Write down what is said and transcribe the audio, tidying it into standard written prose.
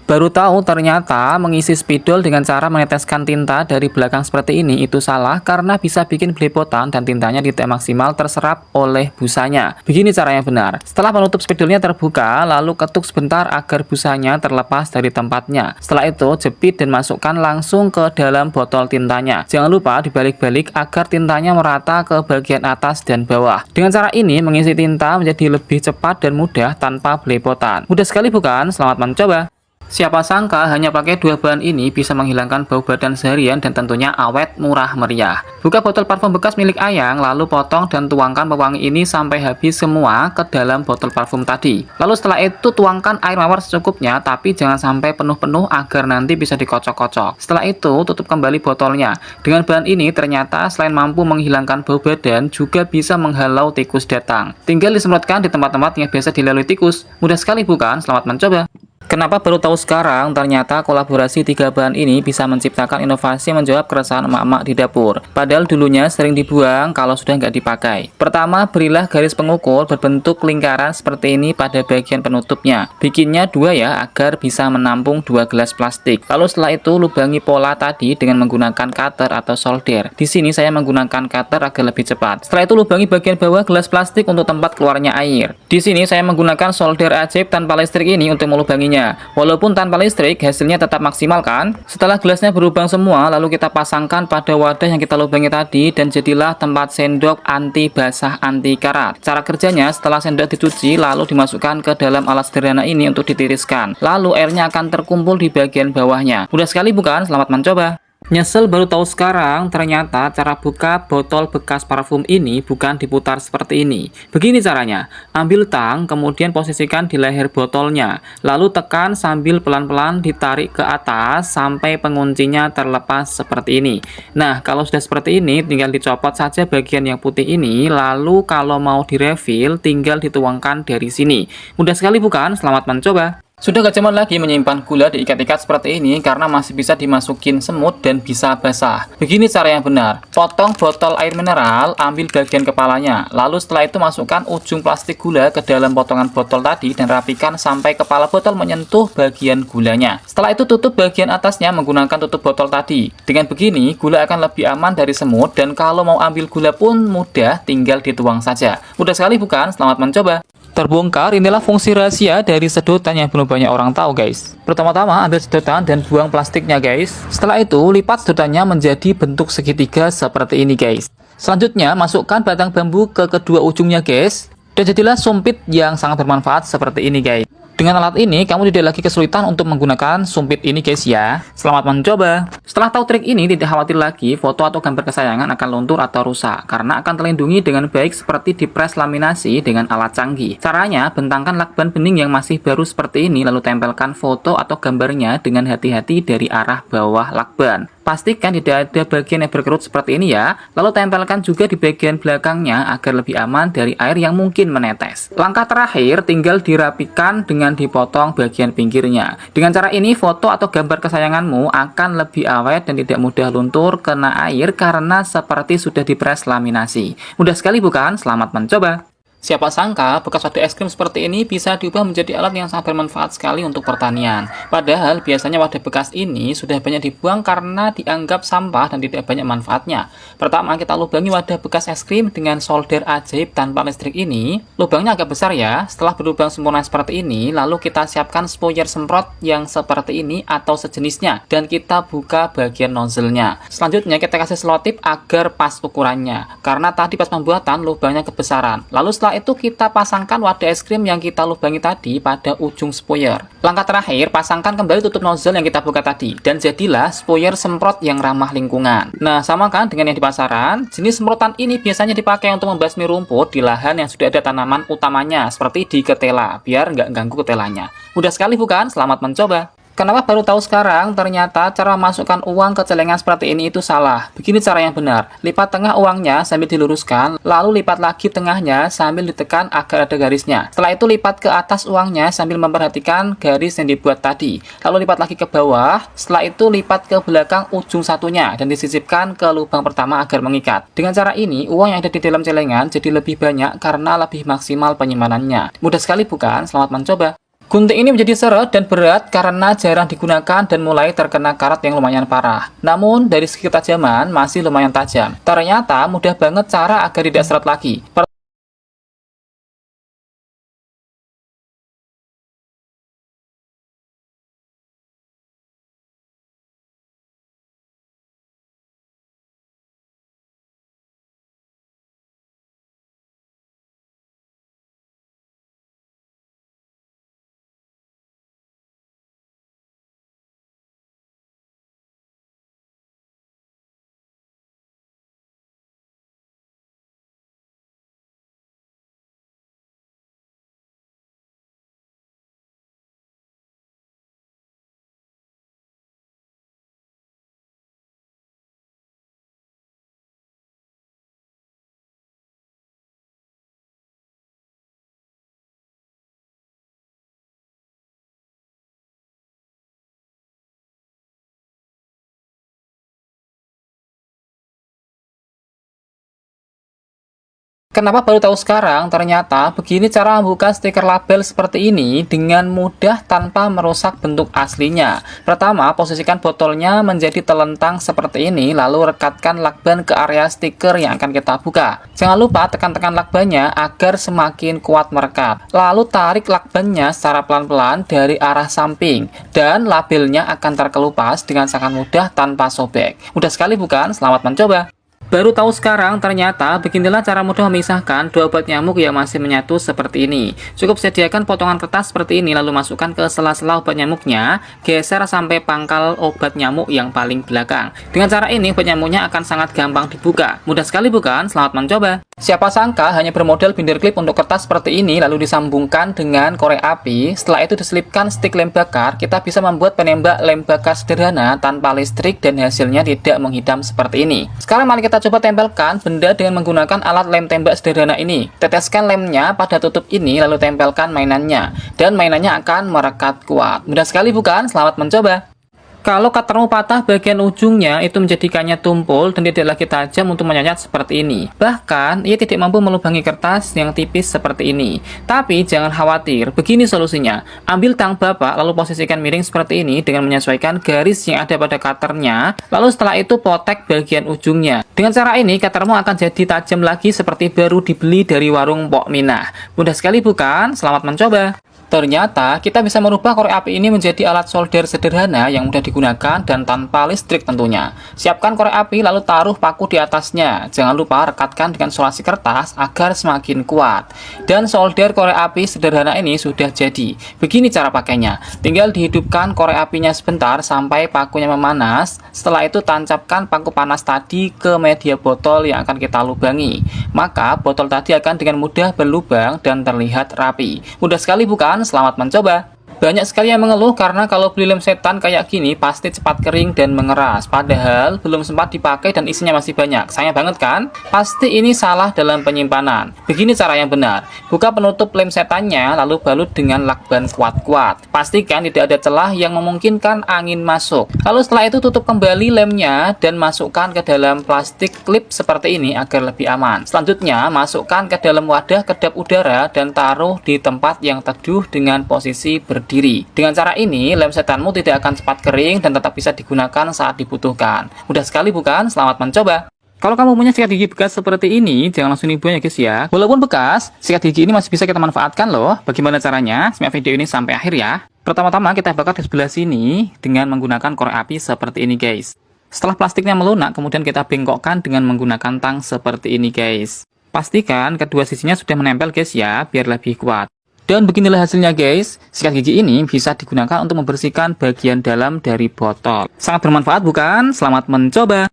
Baru tahu ternyata mengisi spidol dengan cara meneteskan tinta dari belakang seperti ini itu salah karena bisa bikin belepotan dan tintanya tidak maksimal terserap oleh busanya. Begini caranya benar. Setelah penutup spidolnya terbuka, lalu ketuk sebentar agar busanya terlepas dari tempatnya. Setelah itu jepit dan masukkan langsung ke dalam botol tintanya. Jangan lupa dibalik-balik agar tintanya merata ke bagian atas dan bawah. Dengan cara ini mengisi tinta menjadi lebih cepat dan mudah tanpa belepotan. Mudah sekali bukan? Selamat mencoba. Siapa sangka hanya pakai dua bahan ini bisa menghilangkan bau badan seharian dan tentunya awet murah meriah. Buka botol parfum bekas milik Ayang, lalu potong dan tuangkan pewangi ini sampai habis semua ke dalam botol parfum tadi. Lalu setelah itu tuangkan air mawar secukupnya, tapi jangan sampai penuh-penuh agar nanti bisa dikocok-kocok. Setelah itu tutup kembali botolnya. Dengan bahan ini ternyata selain mampu menghilangkan bau badan, juga bisa menghalau tikus datang. Tinggal disemprotkan di tempat-tempat yang biasa dilalui tikus. Mudah sekali bukan? Selamat mencoba. Kenapa baru tahu sekarang? Ternyata kolaborasi tiga bahan ini bisa menciptakan inovasi menjawab keresahan emak-emak di dapur. Padahal dulunya sering dibuang kalau sudah nggak dipakai. Pertama, berilah garis pengukur berbentuk lingkaran seperti ini pada bagian penutupnya. Bikinnya dua ya, agar bisa menampung 2 gelas plastik. Lalu setelah itu lubangi pola tadi dengan menggunakan cutter atau solder. Di sini saya menggunakan cutter agar lebih cepat. Setelah itu lubangi bagian bawah gelas plastik untuk tempat keluarnya air. Di sini saya menggunakan solder ajaib tanpa listrik ini untuk melubanginya. Walaupun tanpa listrik, hasilnya tetap maksimal kan? Setelah gelasnya berlubang semua, lalu kita pasangkan pada wadah yang kita lubangi tadi dan jadilah tempat sendok anti basah anti karat. Cara kerjanya, setelah sendok dicuci, lalu dimasukkan ke dalam alat sederhana ini untuk ditiriskan. Lalu airnya akan terkumpul di bagian bawahnya. Mudah sekali bukan? Selamat mencoba. Nyesel baru tahu sekarang, ternyata cara buka botol bekas parfum ini bukan diputar seperti ini. Begini caranya, ambil tang, kemudian posisikan di leher botolnya, lalu tekan sambil pelan-pelan ditarik ke atas sampai penguncinya terlepas seperti ini. Nah, kalau sudah seperti ini, tinggal dicopot saja bagian yang putih ini, lalu kalau mau direfill, tinggal dituangkan dari sini. Mudah sekali bukan? Selamat mencoba. Sudah gak cuman lagi menyimpan gula diikat-ikat seperti ini karena masih bisa dimasukin semut dan bisa basah. Begini cara yang benar. Potong botol air mineral, ambil bagian kepalanya. Lalu setelah itu masukkan ujung plastik gula ke dalam potongan botol tadi dan rapikan sampai kepala botol menyentuh bagian gulanya. Setelah itu tutup bagian atasnya menggunakan tutup botol tadi. Dengan begini, gula akan lebih aman dari semut dan kalau mau ambil gula pun mudah, tinggal dituang saja. Mudah sekali bukan? Selamat mencoba. Terbongkar, inilah fungsi rahasia dari sedotan yang belum banyak orang tahu guys. Pertama-tama ambil sedotan dan buang plastiknya guys. Setelah itu lipat sedotannya menjadi bentuk segitiga seperti ini guys. Selanjutnya masukkan batang bambu ke kedua ujungnya guys. Dan jadilah sumpit yang sangat bermanfaat seperti ini guys. Dengan alat ini, kamu tidak lagi kesulitan untuk menggunakan sumpit ini guys ya. Selamat mencoba. Setelah tahu trik ini, tidak khawatir lagi foto atau gambar kesayangan akan luntur atau rusak. Karena akan terlindungi dengan baik seperti dipres laminasi dengan alat canggih. Caranya, bentangkan lakban bening yang masih baru seperti ini, lalu tempelkan foto atau gambarnya dengan hati-hati dari arah bawah lakban. Pastikan tidak ada bagian yang berkerut seperti ini ya. Lalu tempelkan juga di bagian belakangnya agar lebih aman dari air yang mungkin menetes. Langkah terakhir tinggal dirapikan dengan dipotong bagian pinggirnya. Dengan cara ini foto atau gambar kesayanganmu akan lebih awet dan tidak mudah luntur kena air karena seperti sudah dipres laminasi. Mudah sekali bukan? Selamat mencoba. Siapa sangka bekas wadah es krim seperti ini bisa diubah menjadi alat yang sangat bermanfaat sekali untuk pertanian. Padahal biasanya wadah bekas ini sudah banyak dibuang karena dianggap sampah dan tidak banyak manfaatnya. Pertama, kita lubangi wadah bekas es krim dengan solder ajaib tanpa listrik ini. Lubangnya agak besar ya. Setelah berlubang sempurna seperti ini, lalu kita siapkan spoiler semprot yang seperti ini atau sejenisnya dan kita buka bagian nozzle-nya. Selanjutnya kita kasih selotip agar pas ukurannya. Karena tadi pas pembuatan lubangnya kebesaran. Lalu setelah itu kita pasangkan wadah es krim yang kita lubangi tadi pada ujung spoiler. Langkah terakhir, pasangkan kembali tutup nozzle yang kita buka tadi dan jadilah spoiler semprot yang ramah lingkungan. Nah, sama kan dengan yang di pasaran? Jenis semprotan ini biasanya dipakai untuk membasmi rumput di lahan yang sudah ada tanaman utamanya seperti di ketela, biar nggak ganggu ketelanya. Mudah sekali bukan? Selamat mencoba. Kenapa baru tahu sekarang? Ternyata cara memasukkan uang ke celengan seperti ini itu salah. Begini cara yang benar. Lipat tengah uangnya sambil diluruskan, lalu lipat lagi tengahnya sambil ditekan agar ada garisnya. Setelah itu lipat ke atas uangnya sambil memperhatikan garis yang dibuat tadi. Lalu lipat lagi ke bawah, setelah itu lipat ke belakang ujung satunya dan disisipkan ke lubang pertama agar mengikat. Dengan cara ini, uang yang ada di dalam celengan jadi lebih banyak karena lebih maksimal penyimpanannya. Mudah sekali bukan? Selamat mencoba. Gunting ini menjadi seret dan berat karena jarang digunakan dan mulai terkena karat yang lumayan parah. Namun, dari segi ketajaman masih lumayan tajam. Ternyata mudah banget cara agar tidak seret lagi. Kenapa baru tahu sekarang? Ternyata begini cara membuka stiker label seperti ini dengan mudah tanpa merusak bentuk aslinya. Pertama, posisikan botolnya menjadi telentang seperti ini, lalu rekatkan lakban ke area stiker yang akan kita buka. Jangan lupa tekan-tekan lakbannya agar semakin kuat merekat. Lalu tarik lakbannya secara pelan-pelan dari arah samping, dan labelnya akan terkelupas dengan sangat mudah tanpa sobek. Mudah sekali bukan? Selamat mencoba! Baru tahu sekarang, ternyata beginilah cara mudah memisahkan dua obat nyamuk yang masih menyatu seperti ini. Cukup sediakan potongan kertas seperti ini, lalu masukkan ke sela-sela obat nyamuknya, geser sampai pangkal obat nyamuk yang paling belakang. Dengan cara ini, obat nyamuknya akan sangat gampang dibuka. Mudah sekali bukan? Selamat mencoba! Siapa sangka hanya bermodel binder klip untuk kertas seperti ini, lalu disambungkan dengan korek api. Setelah itu diselipkan stik lem bakar, kita bisa membuat penembak lem bakar sederhana tanpa listrik dan hasilnya tidak menghidam seperti ini. Sekarang mari kita coba tempelkan benda dengan menggunakan alat lem tembak sederhana ini. Teteskan lemnya pada tutup ini, lalu tempelkan mainannya. Dan mainannya akan merekat kuat. Mudah sekali bukan? Selamat mencoba! Kalau cuttermu patah bagian ujungnya, itu menjadikannya tumpul dan tidak lagi tajam untuk menyayat seperti ini. Bahkan, ia tidak mampu melubangi kertas yang tipis seperti ini. Tapi, jangan khawatir, begini solusinya. Ambil tang bapak, lalu posisikan miring seperti ini dengan menyesuaikan garis yang ada pada cutternya. Lalu setelah itu potek bagian ujungnya. Dengan cara ini, cuttermu akan jadi tajam lagi seperti baru dibeli dari warung Pok Minah. Mudah sekali bukan? Selamat mencoba! Ternyata, kita bisa merubah korek api ini menjadi alat solder sederhana yang mudah digunakan dan tanpa listrik tentunya. Siapkan korek api lalu taruh paku di atasnya. Jangan lupa rekatkan dengan solasi kertas agar semakin kuat. Dan solder korek api sederhana ini sudah jadi. Begini cara pakainya. Tinggal dihidupkan korek apinya sebentar sampai pakunya memanas. Setelah itu tancapkan paku panas tadi ke media botol yang akan kita lubangi. Maka botol tadi akan dengan mudah berlubang dan terlihat rapi. Mudah sekali bukan? Selamat mencoba! Banyak sekali yang mengeluh karena kalau beli lem setan kayak gini pasti cepat kering dan mengeras. Padahal belum sempat dipakai dan isinya masih banyak. Sayang banget kan? Pasti ini salah dalam penyimpanan. Begini cara yang benar. Buka penutup lem setannya lalu balut dengan lakban kuat-kuat. Pastikan tidak ada celah yang memungkinkan angin masuk. Lalu setelah itu tutup kembali lemnya dan masukkan ke dalam plastik klip seperti ini agar lebih aman. Selanjutnya masukkan ke dalam wadah kedap udara dan taruh di tempat yang teduh dengan posisi berdiri. Dengan cara ini, lem setanmu tidak akan cepat kering dan tetap bisa digunakan saat dibutuhkan. Mudah sekali bukan? Selamat mencoba! Kalau kamu punya sikat gigi bekas seperti ini, jangan langsung dibuang ya guys ya. Walaupun bekas, sikat gigi ini masih bisa kita manfaatkan loh. Bagaimana caranya? Simak video ini sampai akhir ya. Pertama-tama kita bakar di sebelah sini dengan menggunakan korek api seperti ini guys. Setelah plastiknya melunak, kemudian kita bengkokkan dengan menggunakan tang seperti ini guys. Pastikan kedua sisinya sudah menempel guys ya, biar lebih kuat. Dan beginilah hasilnya guys. Sikat gigi ini bisa digunakan untuk membersihkan bagian dalam dari botol. Sangat bermanfaat bukan? Selamat mencoba!